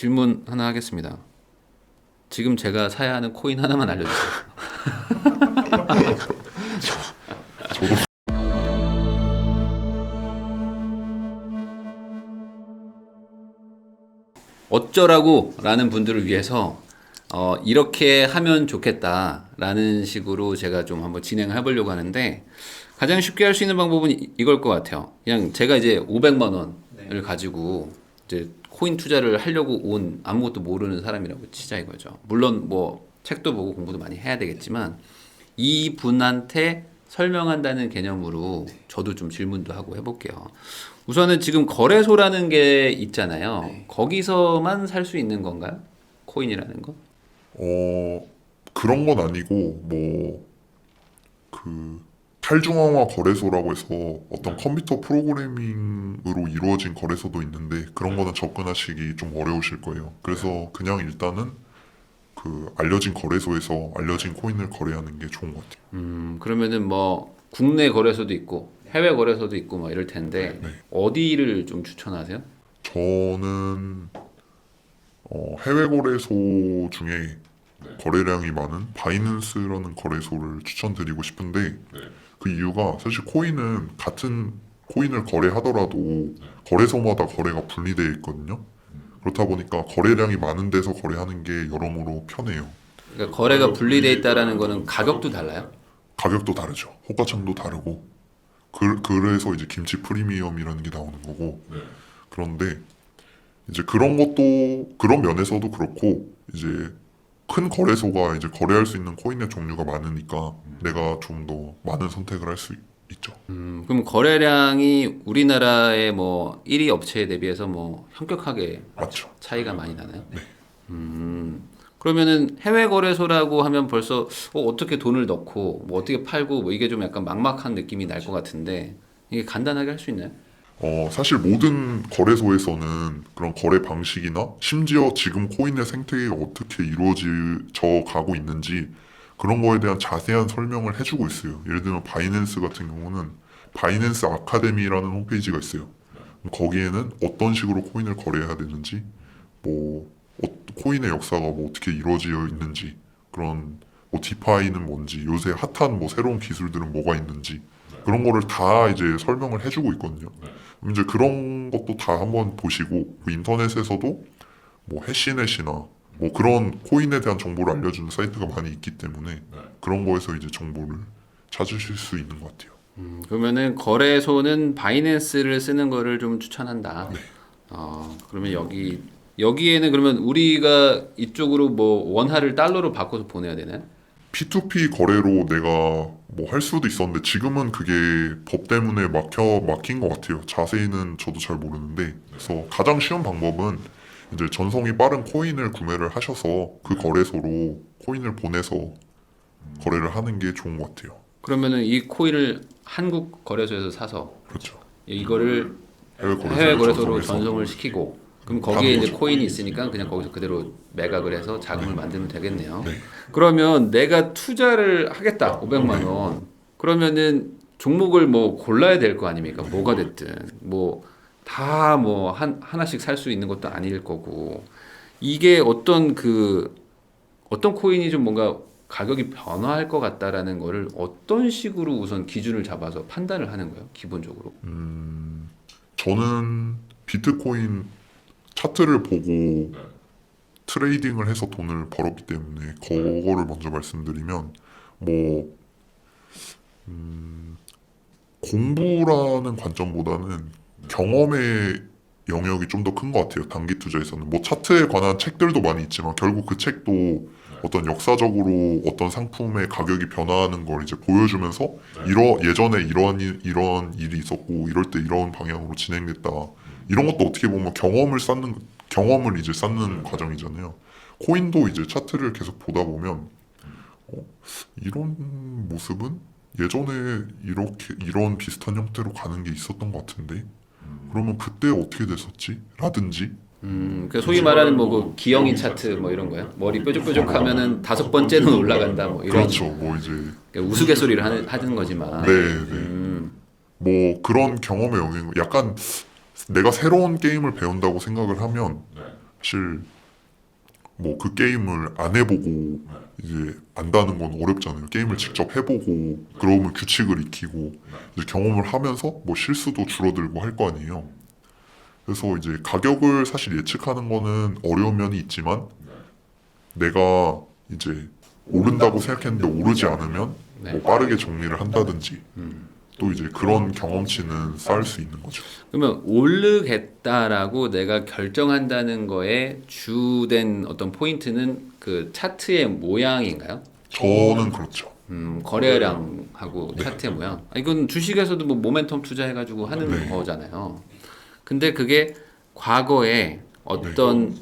질문 하나 하겠습니다. 지금 제가 사야 하는 코인 하나만 알려주세요. 저도 어쩌라고 라는 분들을 위해서 이렇게 하면 좋겠다라는 식으로 제가 좀 한번 진행을 해보려고 하는데, 가장 쉽게 할 수 있는 방법은 이걸 것 같아요. 그냥 제가 이제 500만 원을 가지고 이제 코인 투자를 하려고 온 아무것도 모르는 사람이라고 치자 이거죠. 물론 뭐 책도 보고 공부도 많이 해야 되겠지만, 이 분한테 설명한다는 개념으로 저도 좀 질문도 하고 해볼게요. 우선은 지금 거래소라는 게 있잖아요. 거기서만 살 수 있는 건가요? 코인이라는 거? 그런 건 아니고 그 탈중앙화 거래소라고 해서 어떤 컴퓨터 프로그래밍으로 이루어진 거래소도 있는데, 그런 거는 접근하시기 좀 어려우실 거예요. 그래서 그냥 일단은 그 알려진 거래소에서 알려진 코인을 거래하는 게 좋은 것 같아요. 그러면은 뭐 국내 거래소도 있고 해외 거래소도 있고 뭐 이럴 텐데, 네. 어디를 좀 추천하세요? 저는 해외 거래소 중에 거래량이 많은 바이낸스라는 거래소를 추천드리고 싶은데, 그 이유가 사실 코인은 같은 코인을 거래하더라도 거래소마다 거래가 분리되어 있거든요. 그렇다 보니까 거래량이 많은 데서 거래하는 게 여러모로 편해요. 그러니까 거래가 분리돼 있다라는 거는 가격도 달라요? 가격도 다르죠. 호가창도 다르고. 그래서 이제 김치 프리미엄이라는 게 나오는 거고. 그런데 이제 그런 것도, 그런 면에서도 그렇고, 이제 큰 거래소가 이제 거래할 수 있는 코인의 종류가 많으니까 내가 좀 더 많은 선택을 할 수 있죠. 그럼 거래량이 우리나라의 뭐 1위 업체에 대비해서 뭐 현격하게 맞죠. 차이가 많이 나나요? 그러면은 해외 거래소라고 하면 벌써 어떻게 돈을 넣고 뭐 어떻게 팔고 뭐 이게 좀 약간 막막한 느낌이 날 것 같은데, 이게 간단하게 할 수 있나요? 사실 모든 거래소에서는 그런 거래 방식이나 심지어 지금 코인의 생태계가 어떻게 이루어져 가고 있는지 그런 거에 대한 자세한 설명을 해주고 있어요. 예를 들면 바이낸스 같은 경우는 바이낸스 아카데미라는 홈페이지가 있어요. 거기에는 어떤 식으로 코인을 거래해야 되는지, 뭐 코인의 역사가 뭐 어떻게 이루어져 있는지, 그런 뭐 디파이는 뭔지, 요새 핫한 뭐 새로운 기술들은 뭐가 있는지, 그런 거를 다 이제 설명을 해주고 있거든요. 그럼 이제 그런 것도 다 한번 보시고, 뭐 인터넷에서도 뭐 해시넷이나 뭐 그런 코인에 대한 정보를 알려주는 사이트가 많이 있기 때문에 그런 거에서 이제 정보를 찾으실 수 있는 것 같아요. 그러면은 거래소는 바이낸스를 쓰는 거를 좀 추천한다. 그러면 여기에는 그러면 우리가 이쪽으로 뭐 원화를 달러로 바꿔서 보내야 되나요? P2P 거래로 내가 뭐 할 수도 있었는데 지금은 그게 법 때문에 막힌 것 같아요. 자세히는 저도 잘 모르는데, 그래서 가장 쉬운 방법은 이제 전송이 빠른 코인을 구매를 하셔서 그 거래소로 코인을 보내서 거래를 하는 게 좋은 것 같아요. 그러면은 이 코인을 한국 거래소에서 사서 그렇죠. 이거를 해외 해외 거래소로 전송해서 전송을 시키고, 그럼 하는 거기에 이제 거죠. 코인이 있으니까 그냥 거기서 그대로 매각을 해서 자금을 만들면 되겠네요. 네. 그러면 내가 투자를 하겠다 500만 원. 그러면은 종목을 뭐 골라야 될 거 아닙니까? 뭐가 됐든 뭐 다 뭐 하나씩 살 수 있는 것도 아닐 거고, 이게 어떤 코인이 좀 뭔가 가격이 변화할 것 같다라는 거를 어떤 식으로 우선 기준을 잡아서 판단을 하는 거예요, 기본적으로? 저는 비트코인 차트를 보고 트레이딩을 해서 돈을 벌었기 때문에 그거를 먼저 말씀드리면, 뭐 공부라는 관점보다는 경험의 영역이 좀 더 큰 것 같아요. 단기 투자에서는 뭐 차트에 관한 책들도 많이 있지만 결국 그 책도 어떤 역사적으로 어떤 상품의 가격이 변화하는 걸 이제 보여주면서 예전에 이런 일이 있었고 이럴 때 이런 방향으로 진행됐다, 이런 것도 어떻게 보면 경험을 이제 쌓는 과정이잖아요. 코인도 이제 차트를 계속 보다 보면 이런 모습은 예전에 이런 비슷한 형태로 가는 게 있었던 것 같은데 그러면 그때 어떻게 됐었지? 라든지. 그 소위 말하는 뭐 그 기영이 차트 뭐 이런 거요. 머리 뾰족뾰족하면은 다섯 번째는 올라간다 뭐 이런. 그렇죠. 뭐 이제 그러니까 우스갯소리를 하는 거지만. 네. 뭐 그런 경험의 영역, 약간 내가 새로운 게임을 배운다고 생각을 하면 사실 뭐 그 게임을 안 해보고 이제 안다는 건 어렵잖아요. 게임을 직접 해보고 그러면 규칙을 익히고 이제 경험을 하면서 뭐 실수도 줄어들고 할 거 아니에요. 그래서 이제 가격을 사실 예측하는 거는 어려운 면이 있지만 내가 이제 오른다고 생각했는데 오르지 않으면 뭐 빠르게 정리를 한다든지 또 이제 그런 경험치는 쌓을 수 있는 거죠. 그러면 오르겠다라고 내가 결정한다는 거에 주된 어떤 포인트는 그 차트의 모양인가요? 저는 그렇죠. 거래량하고 차트의 모양. 이건 주식에서도 뭐 모멘텀 투자해가지고 하는 네. 거잖아요. 근데 그게 과거에 어떤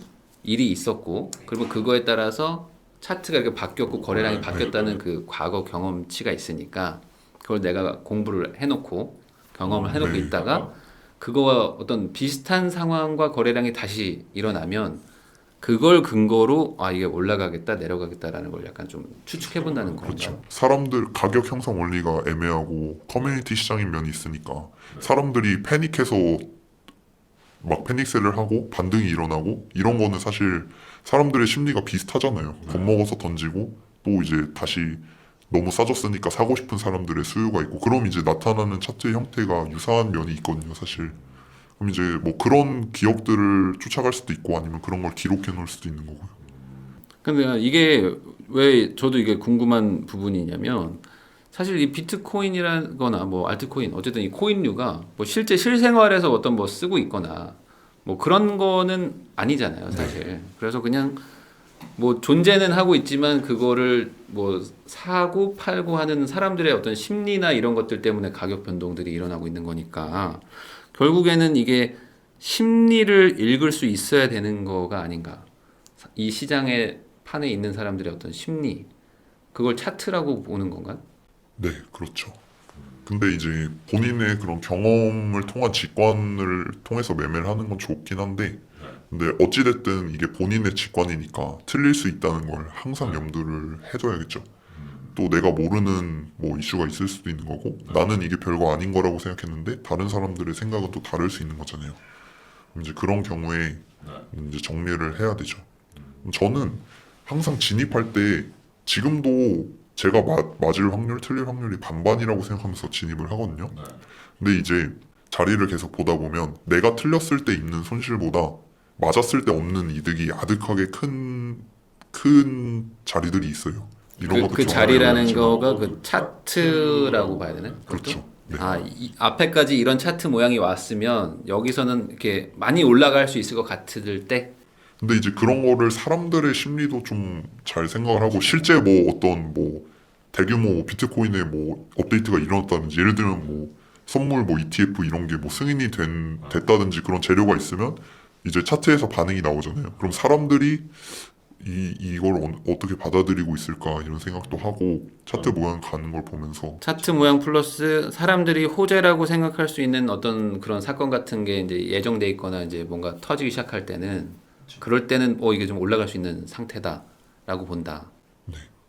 일이 있었고, 그리고 그거에 따라서 차트가 이렇게 바뀌었고 거래량이 바뀌었다는 그 과거 경험치가 있으니까 그걸 내가 공부를 해놓고 경험을 해놓고 네. 있다가 그거와 어떤 비슷한 상황과 거래량이 다시 일어나면 그걸 근거로 아 이게 올라가겠다 내려가겠다라는 걸 약간 좀 추측해 본다는 건가요? 그렇죠. 사람들 가격 형성 원리가 애매하고 커뮤니티 시장인 면이 있으니까 사람들이 패닉해서 막 패닉셀을 하고 반등이 일어나고 이런 거는 사실 사람들의 심리가 비슷하잖아요. 겁먹어서 던지고 또 이제 다시 너무 싸졌으니까 사고 싶은 사람들의 수요가 있고 그럼 이제 나타나는 차트의 형태가 유사한 면이 있거든요, 사실. 그럼 이제 뭐 그런 기억들을 쫓아갈 수도 있고 아니면 그런 걸 기록해 놓을 수도 있는 거고요. 근데 이게 왜 저도 이게 궁금한 부분이냐면 사실 이 비트코인이라거나 뭐 알트코인 어쨌든 이 코인류가 뭐 실제 실생활에서 어떤 뭐 쓰고 있거나 뭐 그런 거는 아니잖아요 사실. 그래서 그냥 뭐 존재는 하고 있지만 그거를 뭐 사고 팔고 하는 사람들의 어떤 심리나 이런 것들 때문에 가격 변동들이 일어나고 있는 거니까 결국에는 이게 심리를 읽을 수 있어야 되는 거가 아닌가. 이 시장의 판에 있는 사람들의 어떤 심리 그걸 차트라고 보는 건가? 네, 그렇죠. 근데 이제 본인의 그런 경험을 통한 직관을 통해서 매매를 하는 건 좋긴 한데 근데 어찌됐든 이게 본인의 직관이니까 틀릴 수 있다는 걸 항상 염두를 해둬야겠죠. 또 내가 모르는 뭐 이슈가 있을 수도 있는 거고 나는 이게 별거 아닌 거라고 생각했는데 다른 사람들의 생각은 또 다를 수 있는 거잖아요. 이제 그런 경우에 이제 정리를 해야 되죠. 저는 항상 진입할 때 지금도 제가 맞을 확률, 틀릴 확률이 반반이라고 생각하면서 진입을 하거든요. 근데 이제 자리를 계속 보다 보면 내가 틀렸을 때 있는 손실보다 맞았을 때 없는 이득이 아득하게 큰 자리들이 있어요. 이런 것도 그 좀 자리라는 알아야죠. 거가 그 차트라고 봐야 되나? 그렇죠. 네. 앞에까지 이런 차트 모양이 왔으면 여기서는 이렇게 많이 올라갈 수 있을 것 같을 때 근데 이제 그런 거를 사람들의 심리도 좀 잘 생각을 하고 실제 뭐 어떤 뭐 대규모 비트코인의 뭐 업데이트가 일어났다든지 예를 들면 뭐 선물 뭐 ETF 이런 게 뭐 승인이 됐다든지 그런 재료가 있으면 이제 차트에서 반응이 나오잖아요. 그럼 사람들이 이걸 어떻게 받아들이고 있을까 이런 생각도 하고 차트 모양 가는 걸 보면서 차트 모양 플러스 사람들이 호재라고 생각할 수 있는 어떤 그런 사건 같은 게 이제 예정돼 있거나 이제 뭔가 터지기 시작할 때는 그럴 때는 이게 좀 올라갈 수 있는 상태다라고 본다.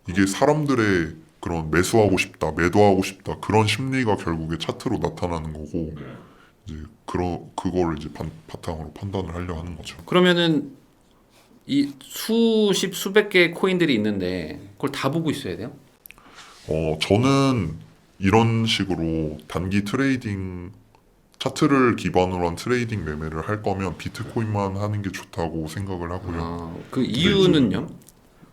이게 사람들의 그런 매수하고 싶다, 매도하고 싶다 그런 심리가 결국에 차트로 나타나는 거고 이제 그거를 이제 바탕으로 판단을 하려 하는 거죠. 그러면은 이 수십 수백 개의 코인들이 있는데 그걸 다 보고 있어야 돼요? 저는 이런 식으로 단기 트레이딩 차트를 기반으로 한 트레이딩 매매를 할 거면 비트코인만 하는 게 좋다고 생각을 하고요. 그 이유는요?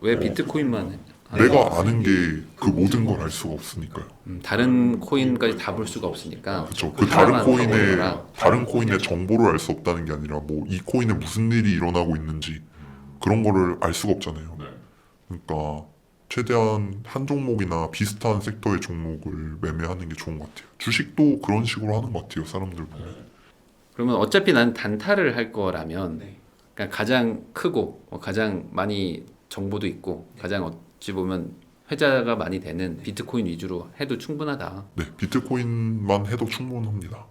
왜 비트코인만 해? 내가 아는 게 그 모든 걸 알 수가 없으니까요. 다른 코인까지 다 볼 수가 없으니까 그렇죠. 그 하나만 보거라. 다른 코인의 정보를 알 수 없다는 게 아니라 뭐 이 코인에 무슨 일이 일어나고 있는지 그런 거를 알 수가 없잖아요. 그러니까 최대한 한 종목이나 비슷한 섹터의 종목을 매매하는 게 좋은 것 같아요. 주식도 그런 식으로 하는 것 같아요. 사람들 보면. 그러면 어차피 난 단타를 할 거라면 그러니까 가장 크고 가장 많이 정보도 있고 가장 어찌 보면 회자가 많이 되는 비트코인 위주로 해도 충분하다. 네, 비트코인만 해도 충분합니다.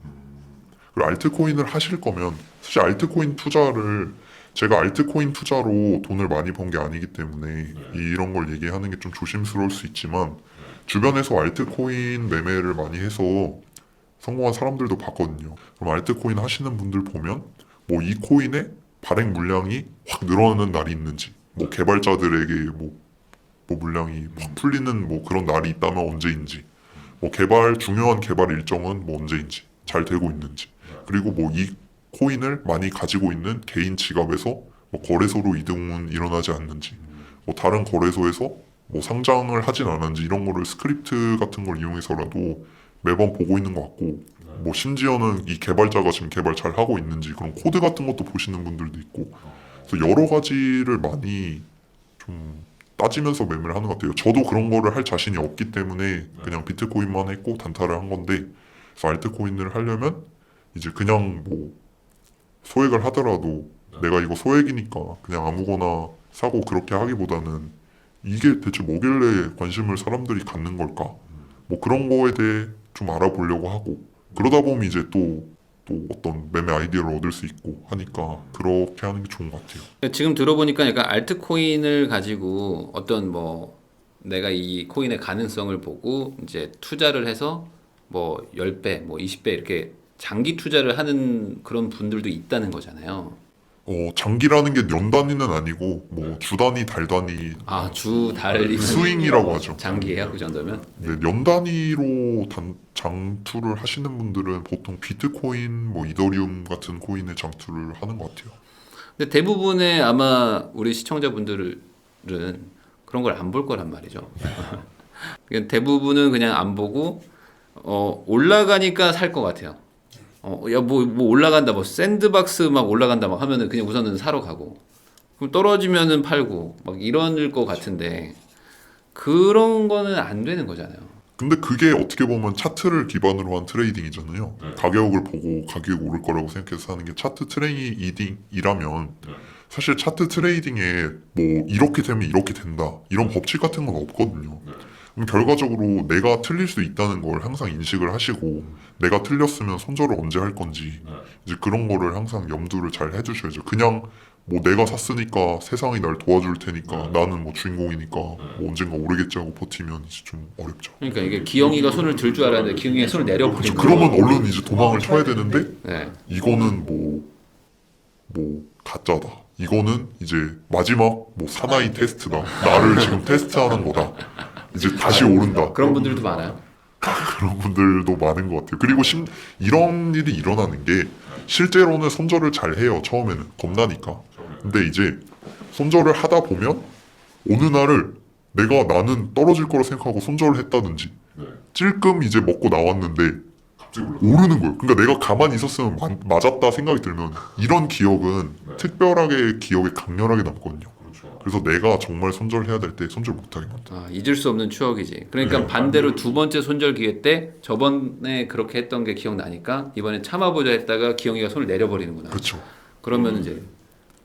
그리고 알트코인을 하실 거면 사실 알트코인 투자를 제가 알트코인 투자로 돈을 많이 번 게 아니기 때문에 이런 걸 얘기하는 게 좀 조심스러울 수 있지만 주변에서 알트코인 매매를 많이 해서 성공한 사람들도 봤거든요. 그럼 알트코인 하시는 분들 보면 뭐 이 코인에 발행 물량이 확 늘어나는 날이 있는지, 뭐 개발자들에게 뭐 물량이 확 풀리는 뭐 그런 날이 있다면 언제인지, 뭐 중요한 개발 일정은 뭐 언제인지 잘 되고 있는지, 그리고 뭐 이 코인을 많이 가지고 있는 개인 지갑에서 뭐 거래소로 이동은 일어나지 않는지, 뭐 다른 거래소에서 뭐 상장을 하진 않았는지 이런 거를 스크립트 같은 걸 이용해서라도 매번 보고 있는 것 같고, 뭐 심지어는 이 개발자가 지금 개발 잘 하고 있는지 그런 코드 같은 것도 보시는 분들도 있고, 그래서 여러 가지를 많이 좀 따지면서 매매를 하는 것 같아요. 저도 그런 거를 할 자신이 없기 때문에 그냥 비트코인만 했고 단타를 한 건데, 그래서 알트코인을 하려면 이제 그냥 뭐 소액을 하더라도 내가 이거 소액이니까 그냥 아무거나 사고 그렇게 하기보다는 이게 대체 뭐길래 관심을 사람들이 갖는 걸까? 뭐 그런 거에 대해 좀 알아보려고 하고, 그러다 보면 이제 또 어떤 매매 아이디어를 얻을 수 있고 하니까 그렇게 하는 게 좋은 것 같아요. 지금 들어보니까 약간 알트코인을 가지고 어떤 뭐 내가 이 코인의 가능성을 보고 이제 투자를 해서 뭐 10배, 뭐 20배 이렇게 장기 투자를 하는 그런 분들도 있다는 거잖아요. 장기라는 게 년 단위는 아니고 뭐 주 단위, 달 단위, 아, 주, 달, 스윙이라고 하죠. 장기예요? 그 정도면? 네, 년 단위로 장투를 하시는 분들은 보통 비트코인, 뭐 이더리움 같은 코인에 장투를 하는 것 같아요. 근데 대부분의 아마 우리 시청자분들은 그런 걸 안 볼 거란 말이죠. 그러니까 대부분은 그냥 안 보고 올라가니까 살 것 같아요. 뭐 올라간다, 뭐 샌드박스 막 올라간다 막 하면은 그냥 우선은 사러 가고, 그럼 떨어지면은 팔고 막 이럴 것 같은데 그런 거는 안 되는 거잖아요. 근데 그게 어떻게 보면 차트를 기반으로 한 트레이딩이잖아요. 가격을 보고 가격이 오를 거라고 생각해서 사는 게 차트 트레이딩이라면, 사실 차트 트레이딩에 뭐 이렇게 되면 이렇게 된다 이런 법칙 같은 건 없거든요. 그럼 결과적으로 내가 틀릴 수 있다는 걸 항상 인식을 하시고, 내가 틀렸으면 손절을 언제 할 건지 이제 그런 거를 항상 염두를 잘 해주셔야죠. 그냥 뭐 내가 샀으니까 세상이 날 도와줄 테니까 나는 뭐 주인공이니까 뭐 언젠가 오르겠지 하고 버티면 이제 좀 어렵죠. 그러니까 이게 기영이가 손을 들 줄 알았는데 기영이가 손을 내려버린 거. 그러면 얼른 이제 도망을 쳐야 되는데, 네. 이거는 뭐 가짜다. 이거는 이제 마지막 뭐 사나이 테스트다. 나를 지금 테스트하는 거다. 이제 다시 오른다. 그런 분들도 많아요. 그런 분들도 많은 것 같아요. 그리고 이런 일이 일어나는 게 실제로는 손절을 잘 해요. 처음에는 겁나니까. 근데 이제 손절을 하다 보면 어느 날을 나는 떨어질 거라 생각하고 손절을 했다든지, 찔끔 이제 먹고 나왔는데 오르는 거예요. 그러니까 내가 가만히 있었으면 맞았다 생각이 들면 이런 기억은 특별하게 기억에 강렬하게 남거든요. 그래서 내가 정말 손절해야 될 때 손절 못하게 만들어. 잊을 수 없는 추억이지. 그러니까 반대로 두 번째 손절 기회 때 저번에 그렇게 했던 게 기억나니까 이번에 참아보자 했다가 기영이가 손을 내려버리는구나. 그렇죠. 그러면 이제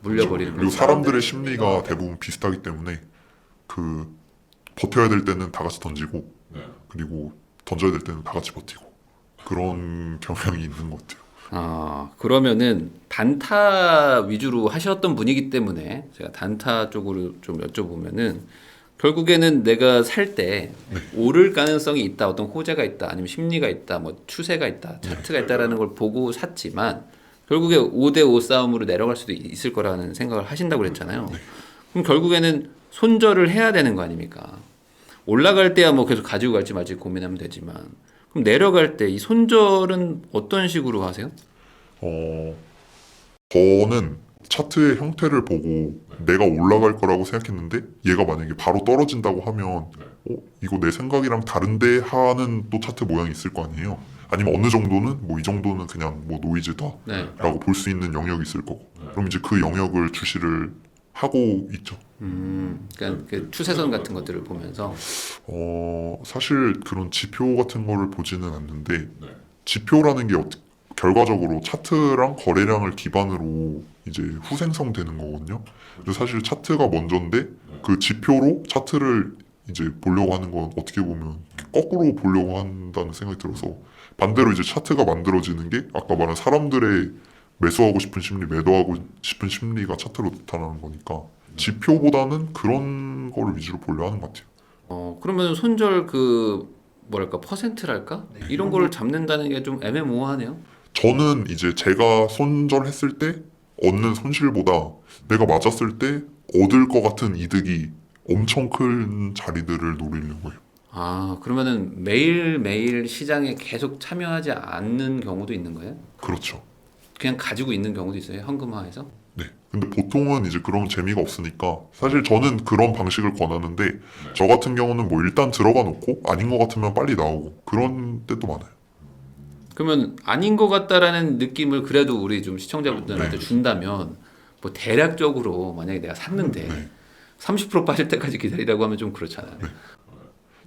물려버리는 그리고 거죠. 사람들의 심리가 대부분 비슷하기 때문에 버텨야 될 때는 다 같이 던지고, 그리고 던져야 될 때는 다 같이 버티고, 그런 경향이 있는 것 같아요. 그러면은 단타 위주로 하셨던 분이기 때문에 제가 단타 쪽으로 좀 여쭤보면은 결국에는 내가 살 때 오를 가능성이 있다, 어떤 호재가 있다, 아니면 심리가 있다, 뭐 추세가 있다, 차트가 있다라는 걸 보고 샀지만 결국에 5대5 싸움으로 내려갈 수도 있을 거라는 생각을 하신다고 그랬잖아요. 그럼 결국에는 손절을 해야 되는 거 아닙니까? 올라갈 때야 뭐 계속 가지고 갈지 말지 고민하면 되지만, 그럼 내려갈 때 이 손절은 어떤 식으로 하세요? 저는 차트의 형태를 보고 내가 올라갈 거라고 생각했는데 얘가 만약에 바로 떨어진다고 하면 이거 내 생각이랑 다른데 하는 또 차트 모양이 있을 거 아니에요. 아니면 어느 정도는 뭐 이 정도는 그냥 뭐 노이즈다 네. 라고 볼 수 있는 영역이 있을 거고, 그럼 이제 그 영역을 주시를 하고 있죠. 그러니까 그 추세선 같은 것들을 보면서 사실 그런 지표 같은 거를 보지는 않는데, 지표라는 게 결과적으로 차트랑 거래량을 기반으로 이제 후생성되는 거거든요. 근데 사실 차트가 먼저인데 그 지표로 차트를 이제 보려고 하는 건 어떻게 보면 거꾸로 보려고 한다는 생각이 들어서, 반대로 이제 차트가 만들어지는 게 아까 말한 사람들의 매수하고 싶은 심리, 매도하고 싶은 심리가 차트로 나타나는 거니까 지표보다는 그런 거를 위주로 보려 하는 것 같아요. 그러면 손절 뭐랄까 퍼센트랄까 이런 거를 잡는다는 게 좀 애매모호하네요. 저는 이제 제가 손절했을 때 얻는 손실보다 내가 맞았을 때 얻을 것 같은 이득이 엄청 큰 자리들을 노리려고 해요. 아, 그러면은 매일매일 시장에 계속 참여하지 않는 경우도 있는 거예요? 그렇죠. 그냥 가지고 있는 경우도 있어요? 현금화해서? 네. 근데 보통은 이제 그런 재미가 없으니까 사실 저는 그런 방식을 권하는데 저 같은 경우는 뭐 일단 들어가 놓고 아닌 것 같으면 빨리 나오고 그런 때도 많아요. 그러면 아닌 것 같다라는 느낌을 그래도 우리 좀 시청자분들한테 준다면 뭐 대략적으로 만약에 내가 샀는데 네. 30% 빠질 때까지 기다리라고 하면 좀 그렇잖아요.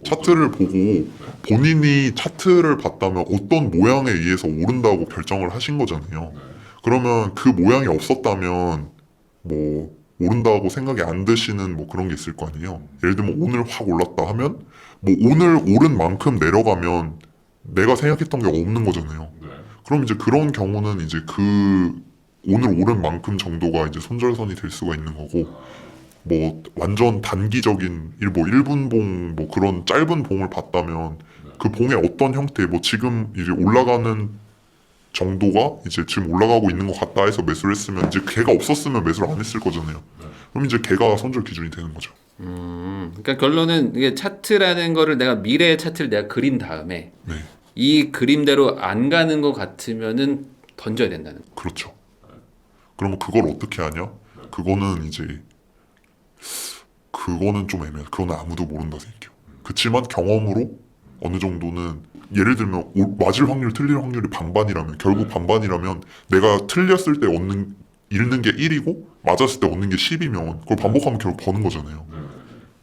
차트를 보고 본인이 차트를 봤다면 어떤 모양에 의해서 오른다고 결정을 하신 거잖아요. 그러면 그 모양이 없었다면 뭐 오른다고 생각이 안 드시는 뭐 그런 게 있을 거 아니에요. 예를 들면 오늘 확 올랐다 하면 뭐 오늘 오른 만큼 내려가면 내가 생각했던 게 없는 거잖아요. 그럼 이제 그런 경우는 이제 그 오늘 오른 만큼 정도가 이제 손절선이 될 수가 있는 거고 뭐 완전 단기적인 뭐 1분 봉 뭐 그런 짧은 봉을 봤다면 그 봉의 어떤 형태 뭐 지금 이제 올라가는 정도가 이제 지금 올라가고 있는 것 같다 해서 매수를 했으면 이제 걔가 없었으면 매수를 안 했을 거잖아요. 그럼 이제 걔가 손절 기준이 되는 거죠. 그러니까 결론은 이게 차트라는 거를 내가 미래의 차트를 내가 그린 다음에 네, 이 그림대로 안 가는 것 같으면은 던져야 된다는. 그렇죠. 그러면 그걸 어떻게 하냐? 그거는 좀 애매해. 그거는 아무도 모른다 생각해요. 그치만 경험으로 어느 정도는 예를 들면 맞을 확률, 틀릴 확률이 반반이라면 결국 반반이라면 내가 틀렸을 때 잃는 게 1이고 맞았을 때 얻는 게 10이면 그걸 반복하면 결국 버는 거잖아요.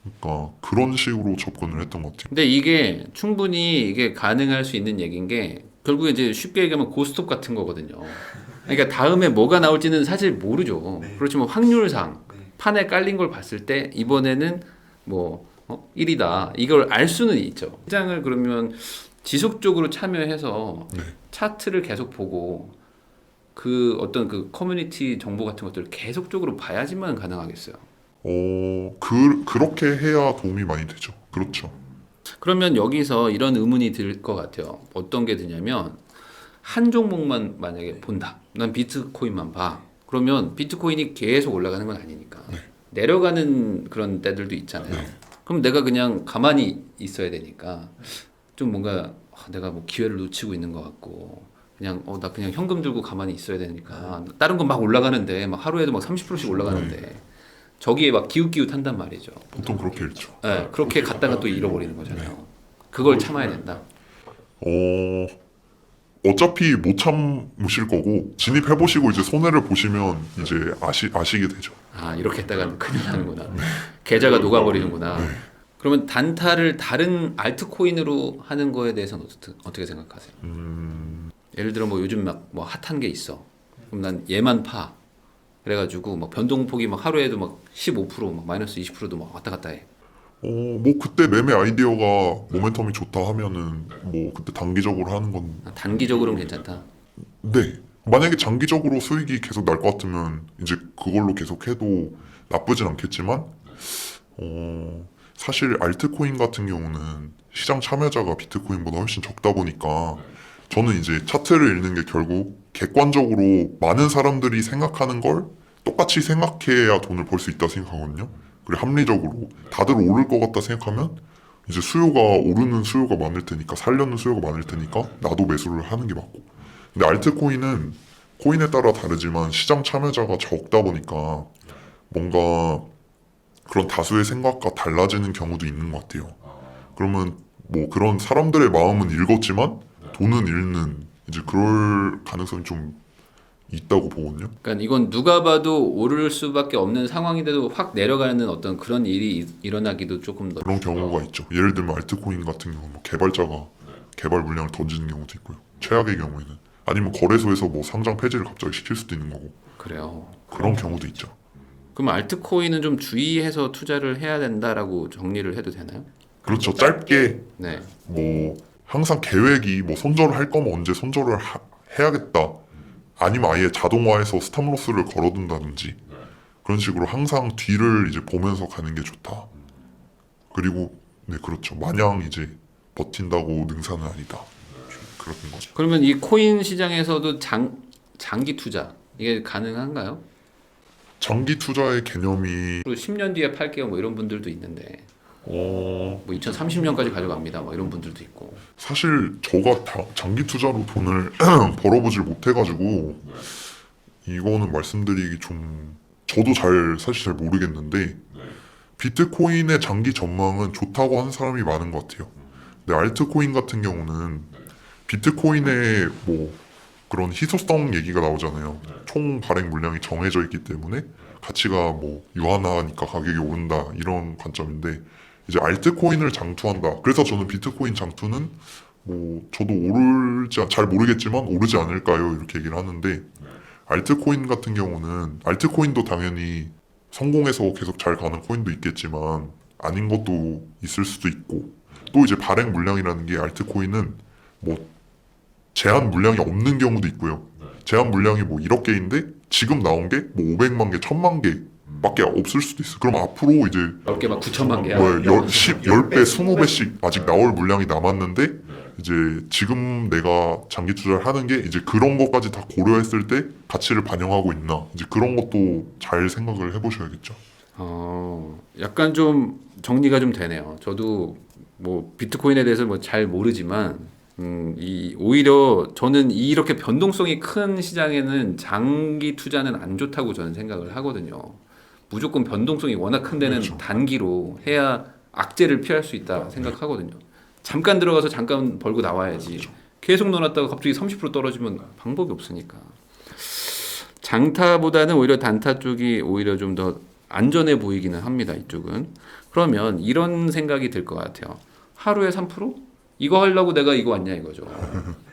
그러니까 그런 식으로 접근을 했던 것 같아요. 근데 이게 충분히 이게 가능할 수 있는 얘기인 게 결국에 이제 쉽게 얘기하면 고스톱 같은 거거든요. 그러니까 다음에 뭐가 나올지는 사실 모르죠. 그렇지만 확률상 판에 깔린 걸 봤을 때 이번에는 뭐 1이다 이걸 알 수는 있죠. 시장을 그러면 지속적으로 참여해서 네. 차트를 계속 보고 그 어떤 그 커뮤니티 정보 같은 것들을 계속적으로 봐야지만 가능하겠어요. 그렇게 해야 도움이 많이 되죠. 그렇죠. 그러면 여기서 이런 의문이 들 것 같아요. 어떤 게 드냐면 한 종목만 만약에 본다. 난 비트코인만 봐. 그러면 비트코인이 계속 올라가는 건 아니니까 내려가는 그런 때들도 있잖아요. 그럼 내가 그냥 가만히 있어야 되니까 좀 뭔가 내가 뭐 기회를 놓치고 있는 것 같고 그냥 나 그냥 현금 들고 가만히 있어야 되니까 다른 건 막 올라가는데 막 하루에도 막 30%씩 올라가는데 저기에 막 기웃기웃한단 말이죠. 보통 그렇게 읽죠. 네, 그렇게 갔다가 또 잃어버리는 거잖아요. 그걸 참아야 된다. 어차피 못 참으실 거고 진입해보시고 이제 손해를 보시면 이제 아시게 되죠. 아 이렇게 했다가 큰일 나는구나. 계좌가 녹아버리는구나. 그러면 단타를 다른 알트코인으로 하는 거에 대해서는 어떻게 생각하세요? 예를 들어 뭐 요즘 막 뭐 핫한 게 있어. 그럼 난 얘만 파. 그래가지고 막 변동폭이 막 하루에도 막 15%, 막 마이너스 20%도 막 왔다 갔다 해. 뭐 그때 매매 아이디어가 모멘텀이 좋다 하면은 뭐 그때 단기적으로 하는 건 단기적으로는 괜찮다. 네. 만약에 장기적으로 수익이 계속 날 것 같으면 이제 그걸로 계속 해도 나쁘진 않겠지만 사실 알트코인 같은 경우는 시장 참여자가 비트코인보다 훨씬 적다 보니까 저는 이제 차트를 읽는 게 결국 객관적으로 많은 사람들이 생각하는 걸 똑같이 생각해야 돈을 벌 수 있다 생각하거든요. 그리고 합리적으로 다들 오를 것 같다 생각하면 이제 오르는 수요가 많을 테니까 살려는 수요가 많을 테니까 나도 매수를 하는 게 맞고. 근데 알트코인은 코인에 따라 다르지만 시장 참여자가 적다 보니까 뭔가 그런 다수의 생각과 달라지는 경우도 있는 것 같아요. 그러면 뭐 그런 사람들의 마음은 읽었지만 돈은 잃는 이제 그럴 가능성이 좀 있다고 보거든요. 그러니까 이건 누가 봐도 오를 수밖에 없는 상황인데도 확 내려가는 어떤 그런 일이 일어나기도 조금 더. 그런 경우가 있죠. 예를 들면 알트코인 같은 경우 뭐 개발자가 개발 물량을 던지는 경우도 있고요. 최악의 경우에는 아니면 거래소에서 뭐 상장 폐지를 갑자기 시킬 수도 있는 거고 그래요. 그런 경우도 있죠. 그럼 알트코인은 좀 주의해서 투자를 해야 된다라고 정리를 해도 되나요? 그렇죠. 짧게 네. 뭐 항상 계획이 뭐 손절을 할 거면 언제 손절을 해야겠다. 아니면 아예 자동화해서 스탑로스를 걸어둔다든지 그런 식으로 항상 뒤를 이제 보면서 가는 게 좋다. 그리고 네 그렇죠. 마냥 이제 버틴다고 능사는 아니다. 그런 거죠. 그러면 이 코인 시장에서도 장기 투자 이게 가능한가요? 장기 투자의 개념이 그리고 10년 뒤에 팔게요 뭐 이런 분들도 있는데 뭐 2030년까지 가져갑니다 뭐 이런 분들도 있고. 사실 저가 장기 투자로 돈을 벌어보질 못해가지고 이거는 말씀드리기 좀 저도 사실 잘 모르겠는데 비트코인의 장기 전망은 좋다고 하는 사람이 많은 것 같아요. 근데 알트코인 같은 경우는 비트코인의 뭐 그런 희소성 얘기가 나오잖아요. 총 발행 물량이 정해져 있기 때문에 가치가 뭐 유한하니까 가격이 오른다 이런 관점인데 이제 알트코인을 장투한다. 그래서 저는 비트코인 장투는 뭐 저도 잘 모르겠지만 오르지 않을까요? 이렇게 얘기를 하는데 알트코인 같은 경우는 알트코인도 당연히 성공해서 계속 잘 가는 코인도 있겠지만 아닌 것도 있을 수도 있고 또 이제 발행 물량이라는 게 알트코인은 뭐 제한 물량이 없는 경우도 있고요. 제한 물량이 뭐 1억 개인데 지금 나온 게 뭐 500만 개, 1000만 개밖에 없을 수도 있어. 그럼 앞으로 이제 10개 막 9천만 개야. 뭐 10배, 20배씩 아직 나올 물량이 남았는데 이제 지금 내가 장기 투자를 하는 게 이제 그런 것까지 다 고려했을 때 가치를 반영하고 있나 이제 그런 것도 잘 생각을 해보셔야겠죠. 약간 좀 정리가 좀 되네요. 저도 뭐 비트코인에 대해서 뭐 잘 모르지만 오히려 저는 이렇게 변동성이 큰 시장에는 장기 투자는 안 좋다고 저는 생각을 하거든요. 무조건 변동성이 워낙 큰 데는 그렇죠. 단기로 해야 악재를 피할 수 있다 생각하거든요. 잠깐 들어가서 잠깐 벌고 나와야지. 계속 넣어놨다가 갑자기 30% 떨어지면 방법이 없으니까. 장타보다는 오히려 단타 쪽이 오히려 좀 더 안전해 보이기는 합니다. 이쪽은. 그러면 이런 생각이 들 것 같아요. 하루에 3%? 이거 하려고 내가 이거 왔냐 이거죠.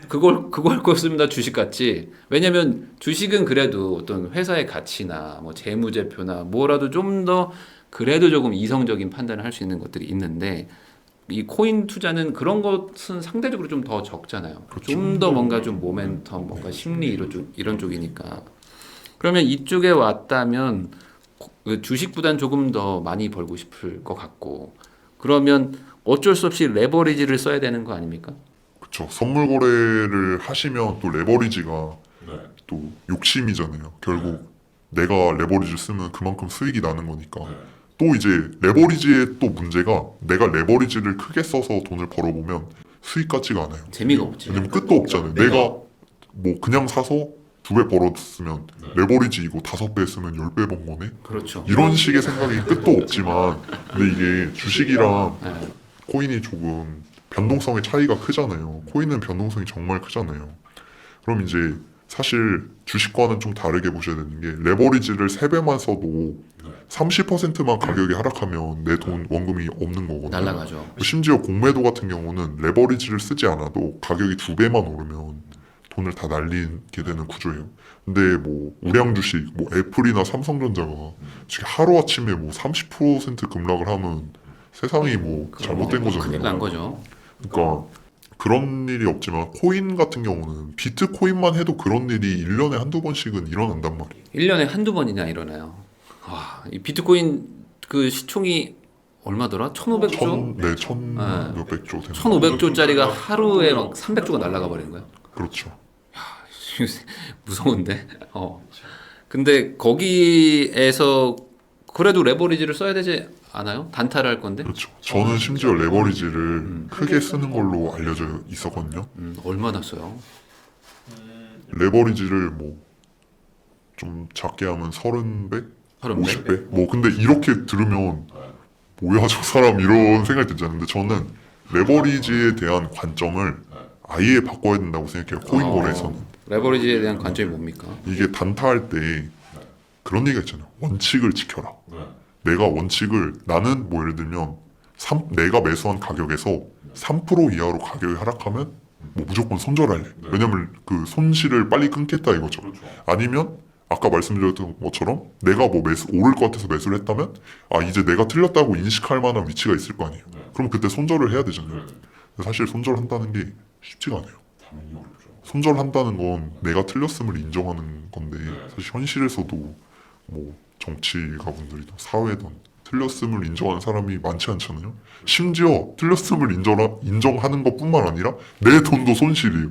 그거 할 거였으면 나 주식 같지. 왜냐면 주식은 그래도 어떤 회사의 가치나 뭐 재무제표나 뭐라도 좀 더 그래도 조금 이성적인 판단을 할 수 있는 것들이 있는데 이 코인 투자는 그런 것은 상대적으로 좀 더 적잖아요. 좀 더 뭔가 좀 모멘텀, 뭔가 심리 이런 쪽이니까. 그러면 이쪽에 왔다면 그 주식보단 조금 더 많이 벌고 싶을 것 같고 그러면 어쩔 수 없이 레버리지를 써야 되는 거 아닙니까? 그렇죠. 선물 거래를 하시면 또 레버리지가 또 욕심이잖아요. 결국 내가 레버리지를 쓰면 그만큼 수익이 나는 거니까. 또 이제 레버리지의 또 문제가 내가 레버리지를 크게 써서 돈을 벌어보면 수익 같지가 않아요. 재미가 없지. 왜냐면 끝도 없잖아요. 내가 뭐 그냥 사서 2배 벌었으면 레버리지 이거 5배 쓰면 10배 번 거네? 그렇죠. 이런 식의 생각이 끝도 없지만 근데 이게 주식이랑 네. 코인이 조금 변동성의 차이가 크잖아요. 코인은 변동성이 정말 크잖아요. 그럼 이제 사실 주식과는 좀 다르게 보셔야 되는 게 레버리지를 3배만 써도 30%만 가격이 하락하면 내 돈 원금이 없는 거거든요. 날라가죠. 심지어 공매도 같은 경우는 레버리지를 쓰지 않아도 가격이 2배만 오르면 돈을 다 날리게 되는 구조예요. 근데 뭐 우량 주식, 뭐 애플이나 삼성전자가 지금 하루 아침에 뭐 30% 급락을 하면 세상이 뭐 잘못된 거잖아요. 큰일 난 거죠. 그러니까 그런 일이 없지만 코인 같은 경우는 비트코인만 해도 그런 일이 1년에 한두 번씩은 일어난단 말이에요. 1년에 한두 번이나 일어나요. 와, 이 비트코인 그 시총이 얼마더라? 1,500조? 네, 천 몇백 조 되는 1,500조짜리가 하루에 막 300조가 날아가 버리는 거야. 그렇죠. 무서운데. 근데 거기에서 그래도 레버리지를 써야 되지 않아요? 단타를 할 건데. 그렇죠. 저는 심지어 레버리지를 크게 쓰는 걸로 알려져 있었거든요. 얼마나 써요? 레버리지를 뭐 좀 작게 하면 30배? 30배? 50배? 뭐 근데 이렇게 들으면 뭐야 저 사람 이런 생각이 들잖아요. 근데 저는 레버리지에 대한 관점을 아예 바꿔야 된다고 생각해요. 코인 거래에서는. 레버리지에 대한 관점이 뭡니까? 이게 단타할 때 그런 얘기가 있잖아요. 원칙을 지켜라. 내가 원칙을 나는 뭐 예를 들면 내가 매수한 가격에서 3% 이하로 가격이 하락하면 뭐 무조건 손절할래. 왜냐면 그 손실을 빨리 끊겠다 이거죠. 아니면 아까 말씀드렸던 것처럼 내가 뭐 오를 것 같아서 매수를 했다면 아 이제 내가 틀렸다고 인식할 만한 위치가 있을 거 아니에요. 그럼 그때 손절을 해야 되잖아요. 근데 사실 손절한다는 게 쉽지가 않아요. 손절한다는 건 내가 틀렸음을 인정하는 건데 사실 현실에서도 뭐 정치가분들이든 사회든 틀렸음을 인정하는 사람이 많지 않잖아요. 심지어 틀렸음을 인정하는 것뿐만 아니라 내 돈도 손실이에요.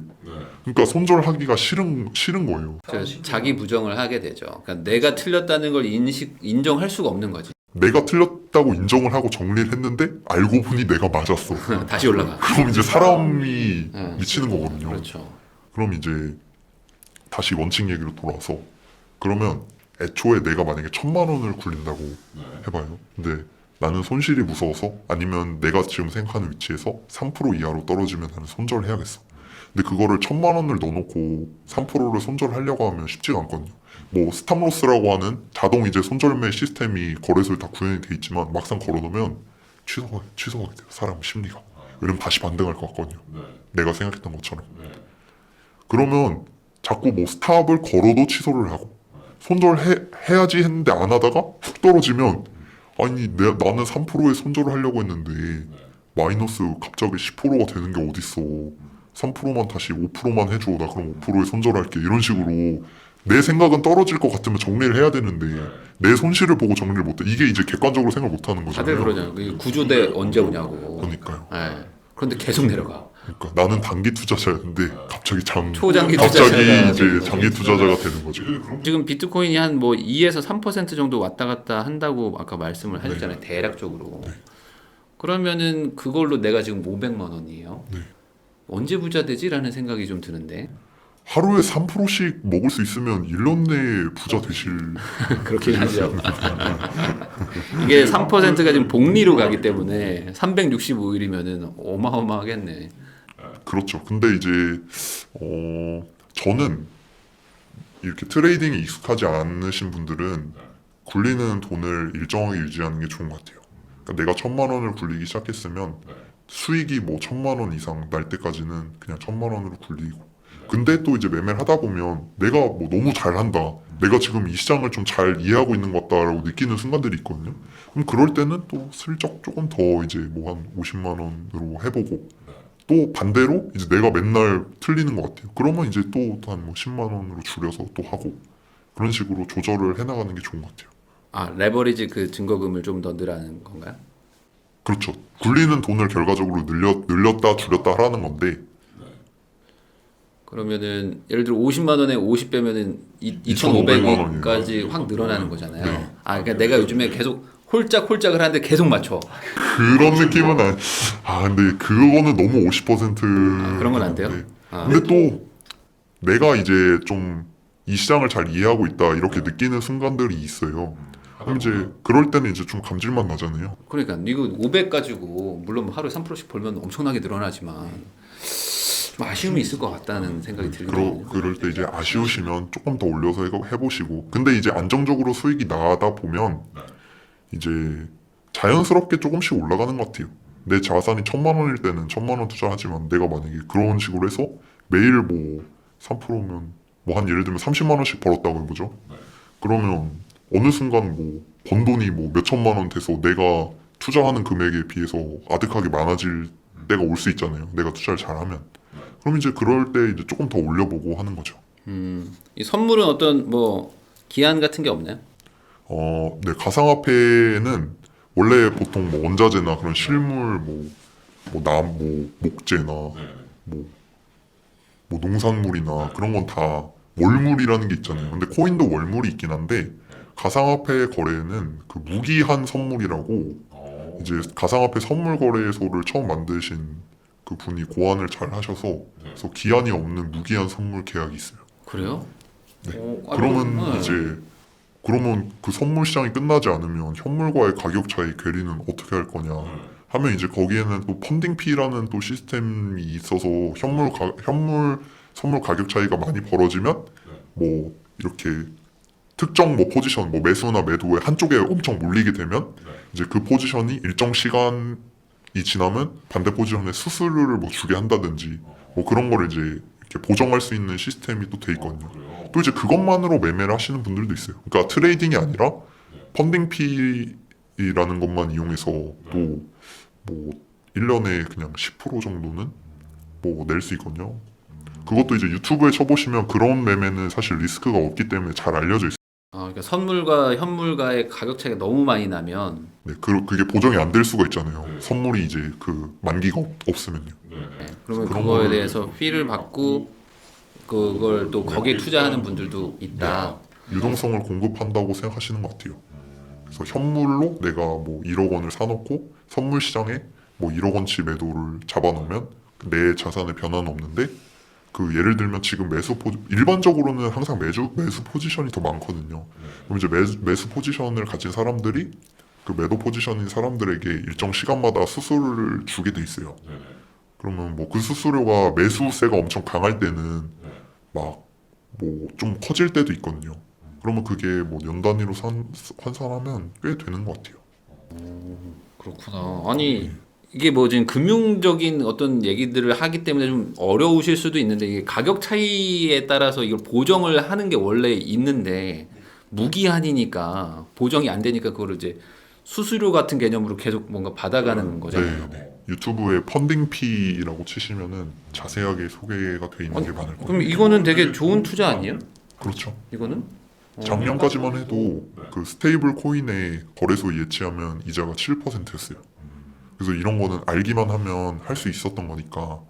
그러니까 손절하기가 싫은 거예요. 자기 부정을 하게 되죠. 그러니까 내가 틀렸다는 걸 인정할 수가 없는 거지. 내가 틀렸다고 인정을 하고 정리를 했는데 알고 보니 내가 맞았어. 다시 올라가. 그럼 이제 사람이 미치는 거거든요. 그렇죠. 그럼 이제 다시 원칙 얘기로 돌아와서 그러면 애초에 내가 만약에 1,000만 원을 굴린다고 해봐요. 근데 나는 손실이 무서워서 아니면 내가 지금 생각하는 위치에서 3% 이하로 떨어지면 나는 손절을 해야겠어. 근데 그거를 1,000만 원을 넣어놓고 3%를 손절하려고 하면 쉽지가 않거든요. 뭐 스탑로스라고 하는 자동 이제 손절매 시스템이 거래소에 다 구현이 돼 있지만 막상 걸어놓으면 취소하게 돼요. 사람 심리가. 왜냐면 다시 반등할 것 같거든요. 내가 생각했던 것처럼. 그러면 자꾸 뭐 스탑을 걸어도 취소를 하고 손절해야지 했는데 안 하다가 훅 떨어지면 아니 나는 3%에 손절을 하려고 했는데 마이너스 갑자기 10%가 되는 게 어딨어. 3%만 다시 5%만 해줘. 나 그럼 5%에 손절할게. 이런 식으로 내 생각은 떨어질 것 같으면 정리를 해야 되는데 내 손실을 보고 정리를 못해. 이게 이제 객관적으로 생각 못하는 다들 거잖아요. 그러잖아요. 그 구조대 언제 오냐고. 그러니까요. 네. 그런데 계속 내려가. 그러니까 나는 단기 투자자였는데 갑자기 초장기 갑자기 투자자가 이제 되는 장기 투자자가 되는 거죠. 지금 비트코인이 한 뭐 2에서 3% 정도 왔다 갔다 한다고 아까 말씀을 하셨잖아요. 대략적으로. 그러면은 그걸로 내가 지금 500만 원이에요. 언제 부자 되지라는 생각이 좀 드는데. 하루에 3%씩 먹을 수 있으면 1년 내에 부자 되실. 그렇긴 하죠. 이게 3%가 지금 복리로 가기 때문에 365일이면은 어마어마하겠네. 그렇죠. 근데 이제 저는 이렇게 트레이딩에 익숙하지 않으신 분들은 굴리는 돈을 일정하게 유지하는 게 좋은 것 같아요. 그러니까 내가 1,000만 원을 굴리기 시작했으면 수익이 뭐 1,000만 원 이상 날 때까지는 그냥 1,000만 원으로 굴리고. 근데 또 이제 매매를 하다 보면 내가 뭐 너무 잘한다. 내가 지금 이 시장을 좀 잘 이해하고 있는 것 같다라고 느끼는 순간들이 있거든요. 그럼 그럴 때는 또 슬쩍 조금 더 이제 뭐 한 50만 원으로 해보고 또 반대로 이제 내가 맨날 틀리는 것 같아요. 그러면 이제 또 한 뭐 10만 원으로 줄여서 또 하고 그런 식으로 조절을 해나가는 게 좋은 것 같아요. 아, 레버리지 그 증거금을 좀 더 늘하는 건가요? 그렇죠. 굴리는 돈을 결과적으로 늘렸다 줄였다 하라는 건데 그러면은 예를 들어 50만 원에 50 빼면은 2,500만 2,500원까지 확 늘어나는 거잖아요. 네. 아, 그러니까 내가 요즘에 계속 홀짝홀짝을 하는데 계속 맞춰. 그런 느낌은 근데 그거는 너무 50% 그런 건 안 돼요? 네. 아. 근데 또 내가 이제 좀 이 시장을 잘 이해하고 있다 이렇게 느끼는 순간들이 있어요. 그럼 이제 그럴 때는 이제 좀 감질만 나잖아요. 그러니까 이거 500 가지고 물론 뭐 하루에 3%씩 벌면 엄청나게 늘어나지만 좀 아쉬움이 있을 것 같다는 생각이 들거든요. 그럴 때 이제 아쉬우시면 조금 더 올려서 해보시고 근데 이제 안정적으로 수익이 나다 보면 이제 자연스럽게 조금씩 올라가는 것 같아요. 내 자산이 1,000만 원일 때는 1,000만 원 투자하지만 내가 만약에 그런 식으로 해서 매일 뭐 3%면 뭐 한 예를 들면 30만 원씩 벌었다고 해보죠. 그러면 어느 순간 뭐 번 돈이 뭐 몇천만 원 돼서 내가 투자하는 금액에 비해서 아득하게 많아질 때가 올 수 있잖아요. 내가 투자를 잘하면. 그럼 이제 그럴 때 이제 조금 더 올려보고 하는 거죠. 이 선물은 어떤 뭐 기한 같은 게 없나요? 네, 가상화폐는 원래 보통 뭐 원자재나 그런 실물 뭐 목재나 뭐 농산물이나 그런 건 다 월물이라는 게 있잖아요. 근데 코인도 월물이 있긴 한데 가상화폐 거래는 그 무기한 선물이라고 이제 가상화폐 선물 거래소를 처음 만드신 그 분이 고안을 잘 하셔서 그래서 기한이 없는 무기한 선물 계약이 있어요. 그래요? 네. 그러면 그러면 그 선물 시장이 끝나지 않으면 현물과의 가격 차이 괴리는 어떻게 할 거냐 하면 이제 거기에는 또 펀딩 피라는 또 시스템이 있어서 현물 선물 가격 차이가 많이 벌어지면 뭐 이렇게 특정 뭐 포지션 뭐 매수나 매도에 한쪽에 엄청 몰리게 되면 이제 그 포지션이 일정 시간이 지나면 반대 포지션에 수수료를 뭐 주게 한다든지 뭐 그런 거를 이제 이렇게 보정할 수 있는 시스템이 또 돼 있거든요. 또 이제 그것만으로 매매를 하시는 분들도 있어요. 그러니까 트레이딩이 아니라 펀딩 피라는 것만 이용해서 또 뭐 1년에 그냥 10% 정도는 뭐 낼 수 있거든요. 그것도 이제 유튜브에 쳐보시면 그런 매매는 사실 리스크가 없기 때문에 잘 알려져 있어요. 그러니까 선물과 현물과의 가격 차이가 너무 많이 나면 네, 그게 보정이 안 될 수가 있잖아요. 선물이 이제 그 만기가 없으면요. 그러면 그거에 대해서 피를 받고 그걸 또 거기에 투자하는 분들도 있다. 유동성을 공급한다고 생각하시는 것 같아요. 그래서 현물로 내가 뭐 1억 원을 사놓고 선물 시장에 뭐 1억 원치 매도를 잡아놓으면 내 자산에 변화는 없는데 그 예를 들면 지금 일반적으로는 항상 매수 포지션이 더 많거든요. 그럼 이제 매수 포지션을 가진 사람들이 그 매도 포지션인 사람들에게 일정 시간마다 수수료를 주게 돼 있어요. 그러면 뭐 그 수수료가 매수세가 엄청 강할 때는 막 뭐 좀 커질 때도 있거든요. 그러면 그게 뭐 년 단위로 환산하면 꽤 되는 것 같아요. 그렇구나. 아니 이게 뭐 지금 금융적인 어떤 얘기들을 하기 때문에 좀 어려우실 수도 있는데 이게 가격 차이에 따라서 이걸 보정을 하는 게 원래 있는데 무기한이니까 보정이 안 되니까 그거를 이제 수수료 같은 개념으로 계속 뭔가 받아가는 거잖아요. 네. 유튜브에 펀딩피라고 치시면은 자세하게 소개가 돼 있는 게 많을 거예요. 그럼 이거는 되게 좋은 투자 아니에요? 그렇죠. 이거는? 작년까지만 해도 그 스테이블 코인의 거래소 예치하면 이자가 7%였어요. 그래서 이런 거는 알기만 하면 할 수 있었던 거니까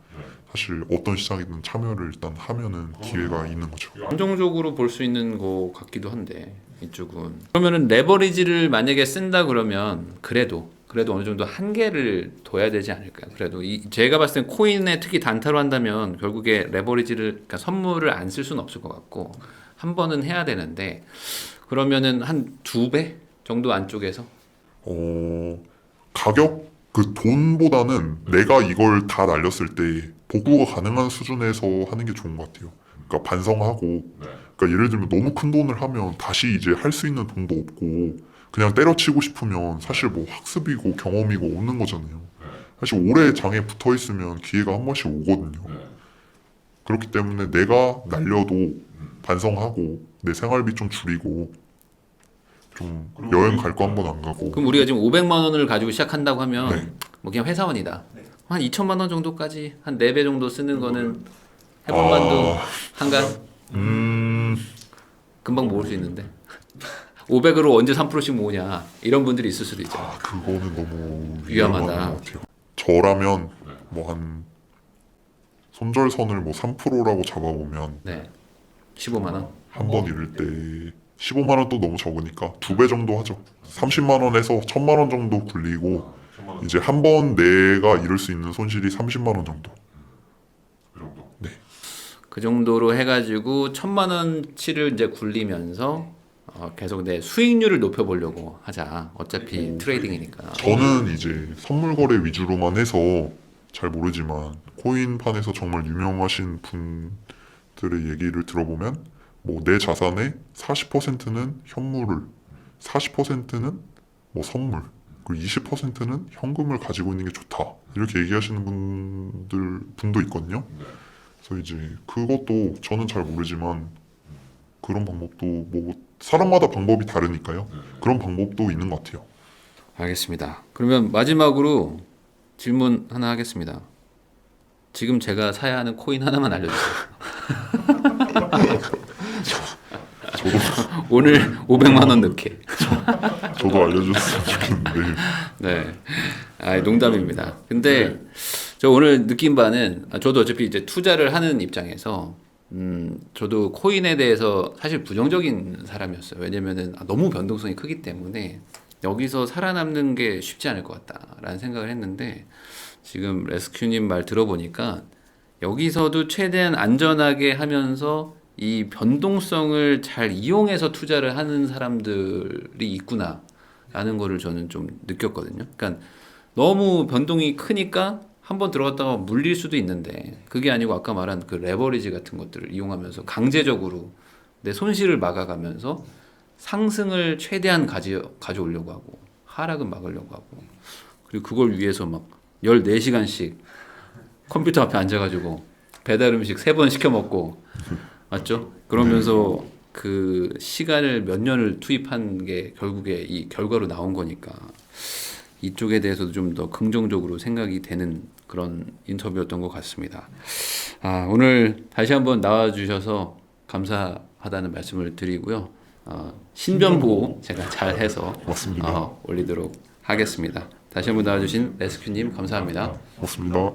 사실 어떤 시장이든 참여를 일단 하면은 기회가 있는 거죠. 긍정적으로 볼 수 있는 거 같기도 한데 이쪽은 그러면은 레버리지를 만약에 쓴다 그러면 그래도 어느 정도 한계를 둬야 되지 않을까요? 그래도 제가 봤을 땐 코인에 특히 단타로 한다면 결국에 레버리지를 그러니까 선물을 안 쓸 수는 없을 것 같고 한 번은 해야 되는데 그러면은 한 2배 정도 안쪽에서 가격 그 돈보다는 내가 이걸 다 날렸을 때 복구가 가능한 수준에서 하는 게 좋은 것 같아요. 그러니까 반성하고, 그러니까 예를 들면 너무 큰 돈을 하면 다시 이제 할 수 있는 돈도 없고 그냥 때려치고 싶으면 사실 뭐 학습이고 경험이고 없는 거잖아요. 사실 오래 장에 붙어 있으면 기회가 한 번씩 오거든요. 그렇기 때문에 내가 날려도 반성하고 내 생활비 좀 줄이고 좀 여행 갈 거 한 번 안 가고. 그럼 우리가 지금 500만 원을 가지고 시작한다고 하면 네. 뭐 그냥 회사원이다. 한 2천만 원 정도까지 한 4배 정도 쓰는 거는 해볼 만도 한가? 금방 모을 수 있는데 500으로 언제 3%씩 모으냐 이런 분들이 있을 수도 있죠. 그거는 너무 위험하다. 위험한 것 같아요. 저라면 뭐 한 손절선을 뭐 3%라고 잡아보면 네. 15만 원. 한 번 잃을 때 15만 원도 너무 적으니까 2배 정도 하죠. 30만 원에서 1000만 원 정도 굴리고 이제 한 번 내가 잃을 수 있는 손실이 30만 원 정도. 네. 그 정도로 해가지고 1,000만 원치를 이제 굴리면서 계속 내 수익률을 높여보려고 하자. 어차피 트레이딩이니까. 저는 이제 선물 거래 위주로만 해서 잘 모르지만 코인판에서 정말 유명하신 분들의 얘기를 들어보면 뭐 내 자산의 40%는 현물을, 40%는 뭐 선물, 그리고 20%는 현금을 가지고 있는 게 좋다. 이렇게 얘기하시는 분도 있거든요. 그래서 이제 그것도 저는 잘 모르지만 그런 방법도 뭐 사람마다 방법이 다르니까요. 그런 방법도 있는 것 같아요. 알겠습니다. 그러면 마지막으로 질문 하나 하겠습니다. 지금 제가 사야 하는 코인 하나만 알려주세요. 오늘 500만 원 넣게. 저도 알려줬으면 좋겠는데. 네, 농담입니다. 근데 저 오늘 느낀 바는 저도 어차피 이제 투자를 하는 입장에서 저도 코인에 대해서 사실 부정적인 사람이었어요. 왜냐면은 너무 변동성이 크기 때문에 여기서 살아남는 게 쉽지 않을 것 같다라는 생각을 했는데 지금 레스큐님 말 들어보니까 여기서도 최대한 안전하게 하면서 이 변동성을 잘 이용해서 투자를 하는 사람들이 있구나라는 거를 저는 좀 느꼈거든요. 그러니까 너무 변동이 크니까 한번 들어갔다가 물릴 수도 있는데 그게 아니고 아까 말한 그 레버리지 같은 것들을 이용하면서 강제적으로 내 손실을 막아가면서 상승을 최대한 가져오려고 하고 하락은 막으려고 하고 그리고 그걸 위해서 막 14시간씩 컴퓨터 앞에 앉아가지고 배달 음식 3번 시켜 먹고 맞죠? 그러면서 그 시간을 몇 년을 투입한 게 결국에 이 결과로 나온 거니까 이쪽에 대해서도 좀 더 긍정적으로 생각이 되는 그런 인터뷰였던 것 같습니다. 오늘 다시 한번 나와주셔서 감사하다는 말씀을 드리고요. 신변보호 제가 잘 해서 올리도록 하겠습니다. 다시 한번 나와주신 레스큐님 감사합니다. 고맙습니다.